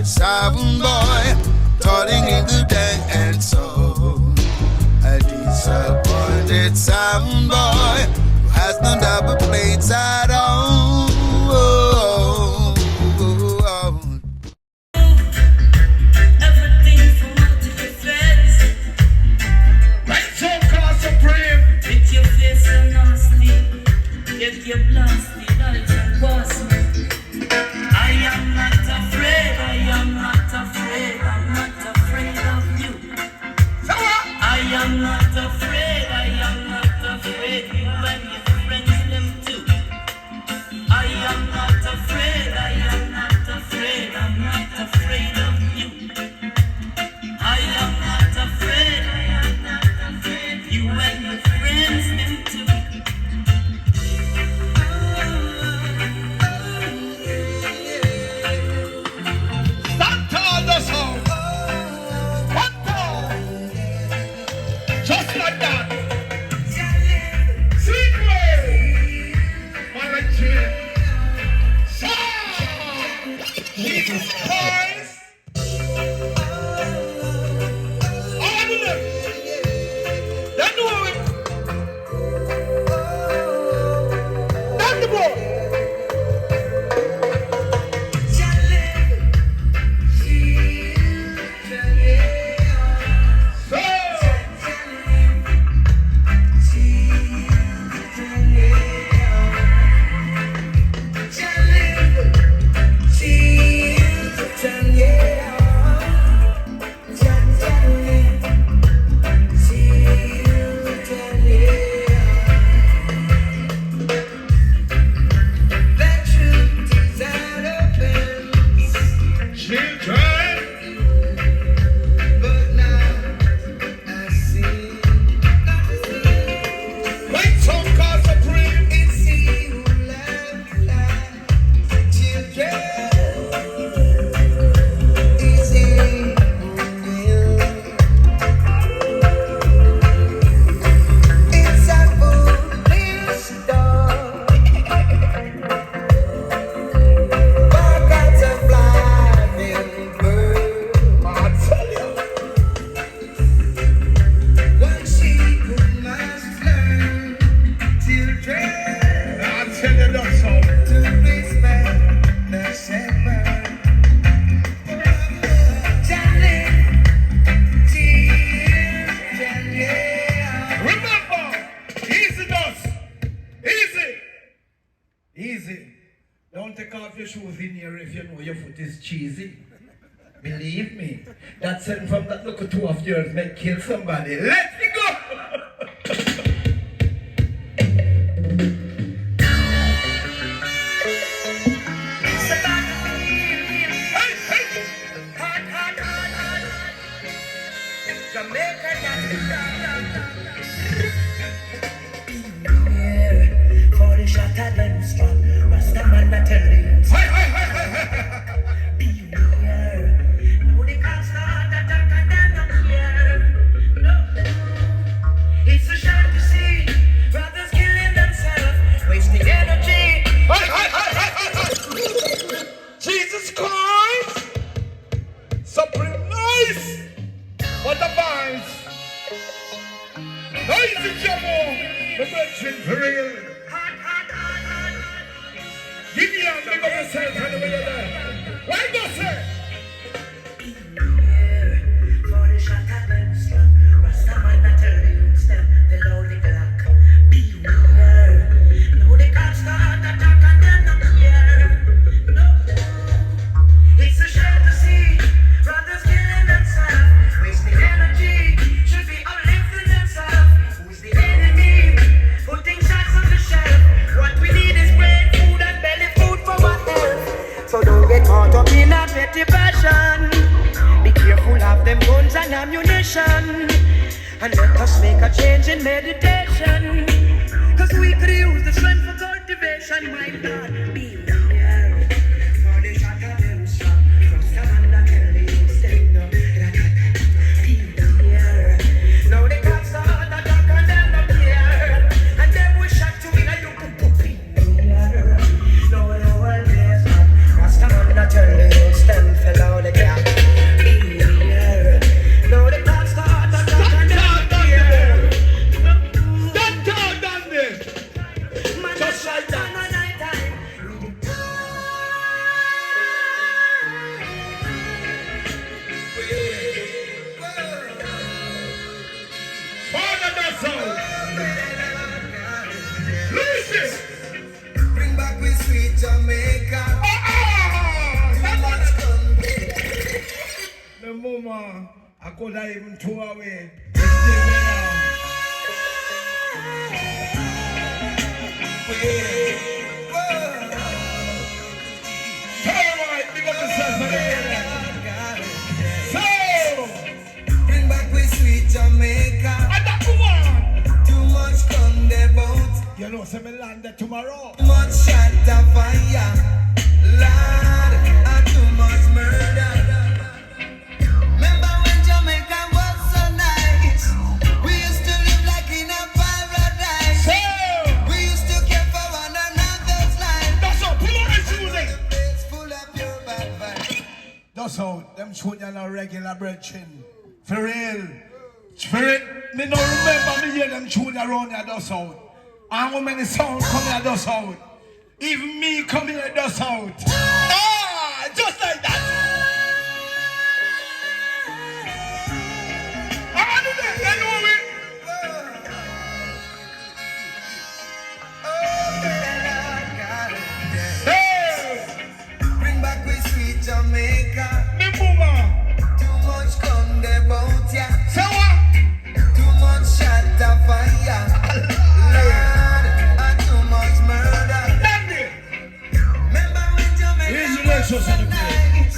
disappointed sound boy, turning into dead soul. A disappointed sound boy who has no double plates at all. Everything for multi-defense. Right so called supreme. With your face so nasty, get your blasty, knowledge and boss me. I am not afraid, I am not afraid, I'm not afraid of you. So what? I am not afraid, I am not afraid, you and your friends them too. I am not afraid, I am not afraid, I'm not afraid of you. I am not afraid, I am not afraid, you and your friends them too. Stand tall, Duss home. Stand tall. Just like that. Sweet way. Man like chill. Jesus Christ. All of them. They know it. That's the boy. Don't take off your shoes in here if you know your foot is cheesy. Believe me, that scent from that little two of yours may kill somebody. Let me go! For the shot of them strong, Rastaman I tell you. Beware. No, they can't start attack and them not care. No. It's a shame to see brothers killing themselves, wasting energy. Jesus Christ! Supreme nice! What a vibes! Nice in Jamo! The brethren for real! Give me a big of yourself and over there! Why not, sir? Beware. For the shot of them strong, Rastaman I tell you. Them below the clock. Beware. No, they can't start attack and them not care. No. It's a shame to see brothers killing themselves, wasting energy. Should be uplifting themselves. Who's the enemy? Putting shots on the shelf. What we need is brain food and belly food for our health. So don't get caught up in a petty passion. Be careful of them guns and ammunition. And let us make a change in meditation. Cause we could use the strength for cultivation. My God, beware. For the shot of them strong, Rastaman I tell you, stand up. Beware. Now they got start attack and them not care. And them will shot to me like you beware. Now the world is hot, Rastaman I tell you, stand fellow. more. I could have even throw away. It's still there. Big up yourself again. So, Bring back with sweet Jamaica. and that woman. Too much come the boat. You know, say me land there tomorrow. Too much shot of fire. Lord, and too much murder. Remember when Jamaica was so nice? We used to live like in a paradise. So, We used to care for one another's life. that's all. Pull on the shoes then. The place full of pure bad vibes. That's how. Them shoot you no regular brethren. For real. Spirit, me no remember me hear them tune around here, that's how. And how many sounds come here, that's how. Even me come here, that's how. Ah, just like that. Ah, do that, you know it. Hey, Bring back with sweet Jamaica. me boomer. Too much come the boat, yeah. Say what? Too much shot of fire. Lord, and too much murder. Dandy. Remember when Jamaica Here's the was lectures so on the nice?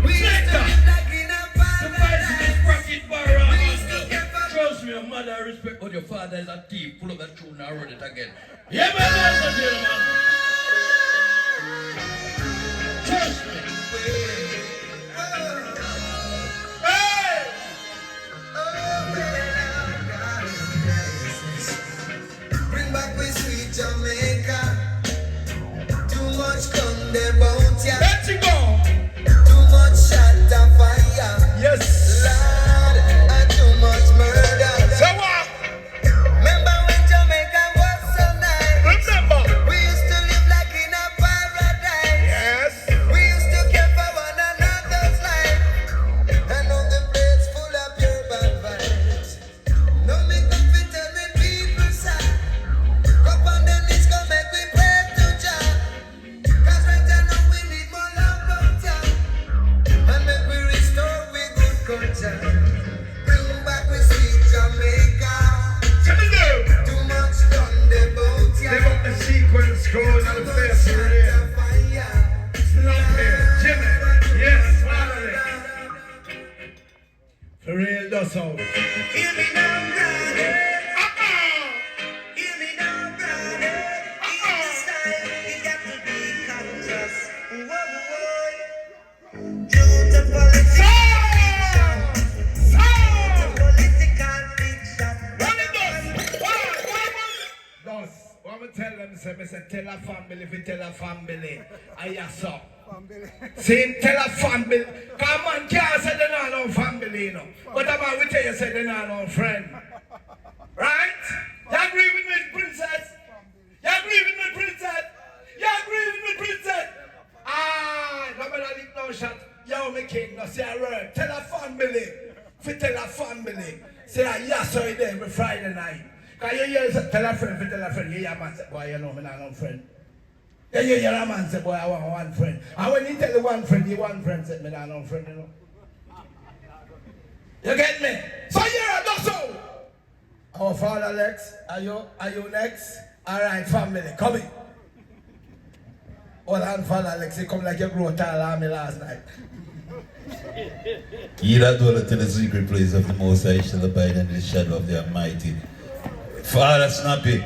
We used to Selector. live like in a paradise. bracket bar. We used to care for Trust me, your mother respect, but your father is a thief. Pull up that tune and run it again. Yeah, man, that's a deal, man. Trust me. Hey! Bring back with sweet Jamaica. Too much come the boat, yeah. Let you go. Too much shot of fire. Yes. Lord, and too much murder. Say what? Remember when Jamaica was so nice? Remember. We used to live like in a paradise. Yes. We used to care for one another's life. And now the place full of pure bad vibes. No me come fi tell me people sad. Up on the knees, come make we pray to Jah. 'Cause right now we need more love from Jah. And make we restore we good culture. Bring back we sweet Jamaica. Check it out. Too much done the boat, They yeah. got the sequence going on the face for real. It's not there. Jimmy. Yes, finally. For real, that's all. Hear me now, brother. Hear me now, brother. In this time, you got to be conscious. Whoa, whoa. Due to political fiction. What it does? Does. What me tell them, say, tell a family, if you tell a family, I saw. See, tell a family. Come on, can't say they're not no family, you know. But the man we tell you, say they're not no friend. Right? You agree with me, princess? You agree with me, princess? You agree with me, princess? Ah, no matter lick no shot. Yo, me king, no say a word. Tell a family. If you tell a family, say a yes or there every Friday night. Cause you hear, tell a friend, if you tell a friend, you hear a man say, boy, you know me not no friend. Yeah, you hear a man say, boy, I want one friend. And when you tell the one friend say, me not no friend, you know. You get me? So here, that's all. Our father Alex, are you next? Alright, family, come in. Hold on, father Alex, you come like you grew tall on me last night. Ye that dwelleth in the secret place of the Most High shall abide under the shadow of the Almighty. Father Snappy,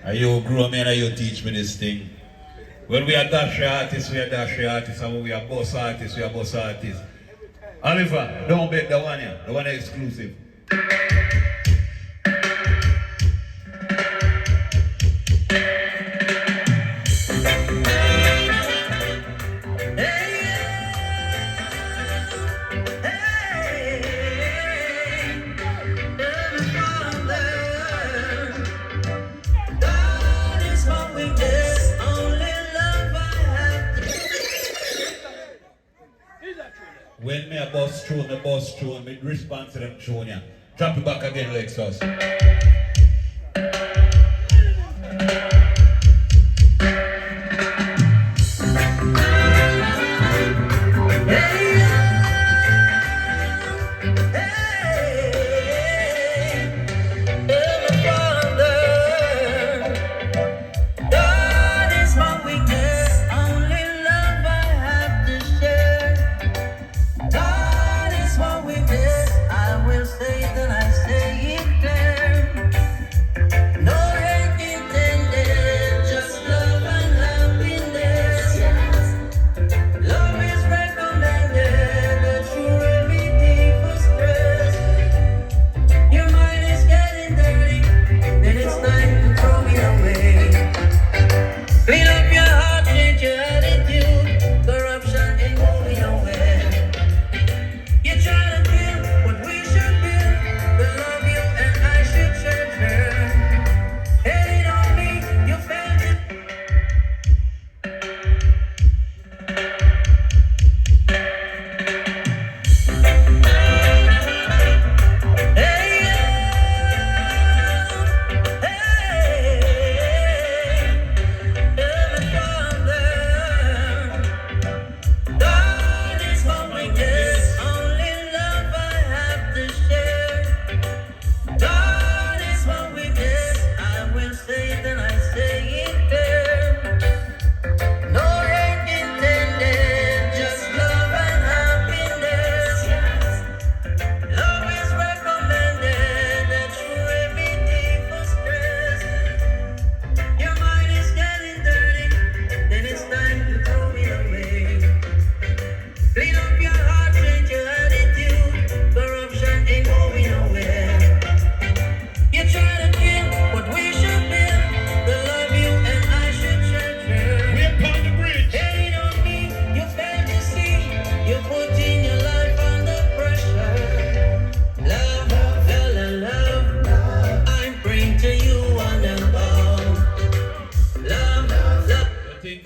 are you grow me and are you teach me this thing? When we are dash artists, we are dash artists, and when we are boss artists, we are boss artists. Oliver, don't bet the one here, the one exclusive. When me a bus tune, me respond to them tune ya. Drop it back again, Lexus.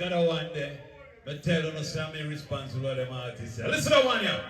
got a one there. But tell them I'm responsible for them artists. Listen to one, yeah.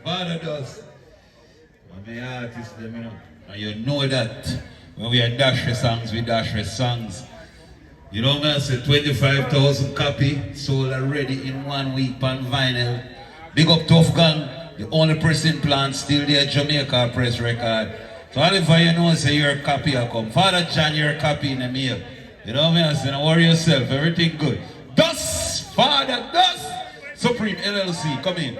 Father Duss. I'm an artist, them, you know. And you know that when we are dash songs, we dash songs. You know, man, I say 25,000 copy sold already in 1 week on vinyl. Big up Tough Gang, the only pressing plant still there, Jamaica press record. So Oliver, you know, say your copy will come. Father John, your copy in the mail. You know what I mean? I say, don't worry yourself, everything good. Duss, Father Duss, Supreme LLC, come in.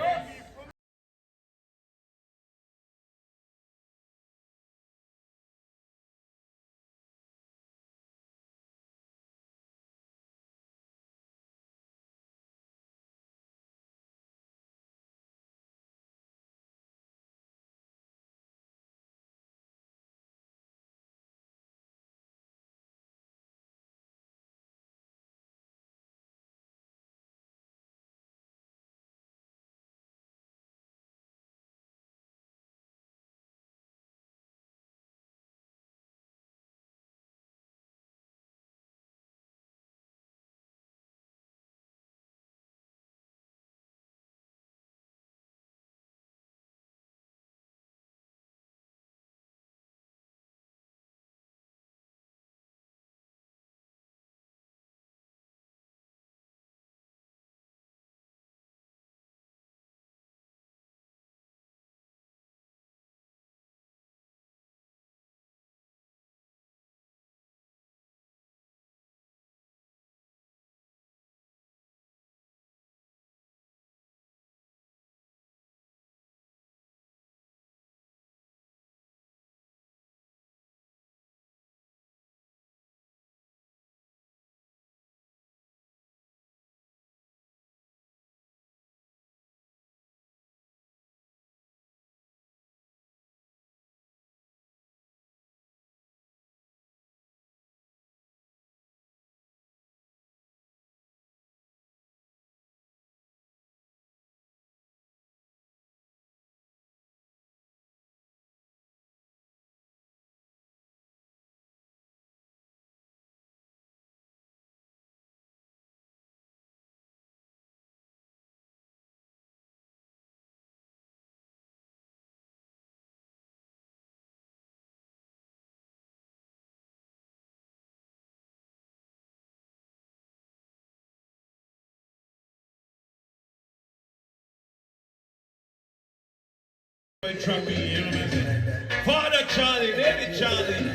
Father Charlie, David Charlie,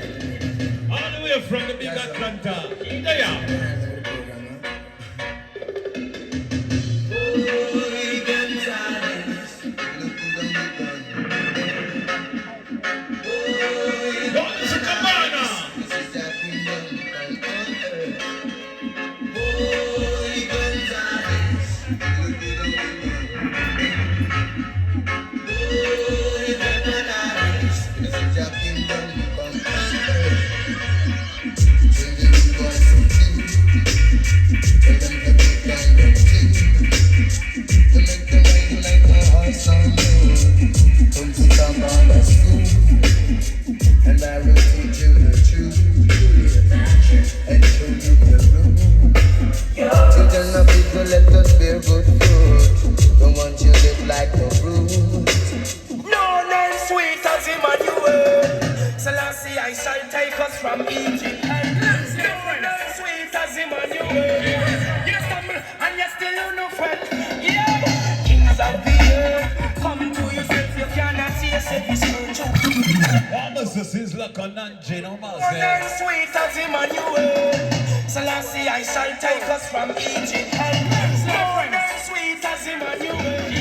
all the way from the big Atlanta. There. To make them rain like a hot sun. your good food. Don't want you live like no fruit. No name sweet as Emmanuel. Selassie, I shall take us from Egypt. And no name sweet as Emmanuel. You stumble and you still no friend. Yeah, kings of the earth, come to yourself. You cannot see yourself. It's This is like a non-gin, no name sweet as Emmanuel. Selassie, I shall take us from Egypt. And no name sweet as Emmanuel.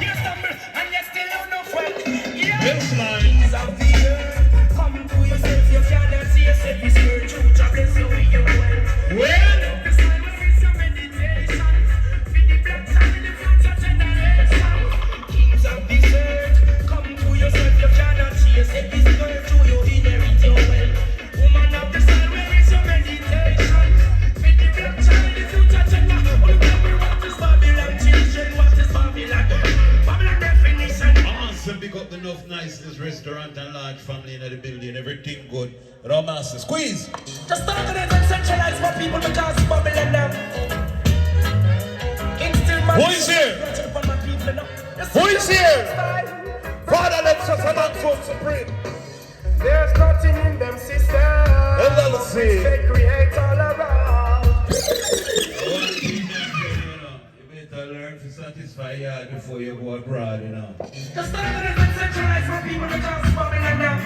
You stumble and you still no friend. Yeah, kings of the earth, come to yourself. You cannot see yourself. It's your truth. I bless you with your wealth. Well, this time where is your meditation? Feed the black side in the future generation. Kings of this earth, come to yourself. You cannot see yourself. It's your truth. You inherit your wealth. Woman of the soul, where is your meditation? Feed the black child in the future generation. Oh, what is Babylon? Children, what is Babylon? Babylon definition. Awesome, big up enough niceness, restaurant and large family in the building, everything good. Romance, squeeze. Just organize and centralize my people because Babylon now. Who is here? Who is here? Father, let's just announce what's supreme. There's nothing in them systems. LLC. They create all around. You better learn to satisfy you before you go abroad, you know. Just organize and centralize my people because Babylon now.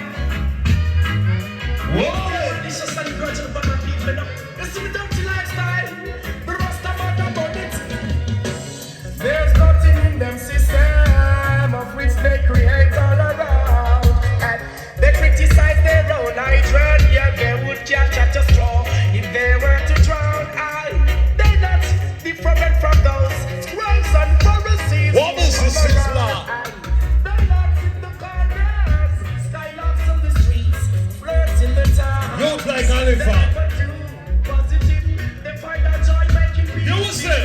Whoa! This is a grudge upon my people now. Listen to the dirty lifestyle. The rest of my about it. There's nothing in them system of which they create all around. And they criticize their own hydrant. Yeah, they would catch at a straw if they were to drown. They're not different from those scribes and Pharisees. What is this Islam? They're not in the corners, skylocks on the streets, flirts in the town. You look like Alifa. You say?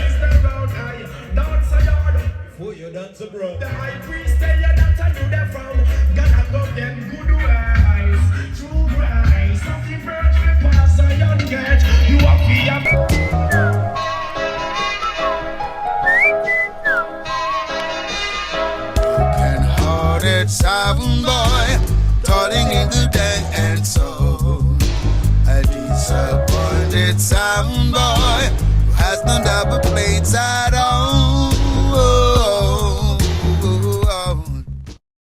Before you dance abroad. The high priest tell you that I knew them from. Gotta go them good ways. True grace. Something virgin we pass a young get. You are fear. Broken-hearted sound boy, toiling in the day and soul. A disappointed sound boy who has no double plates at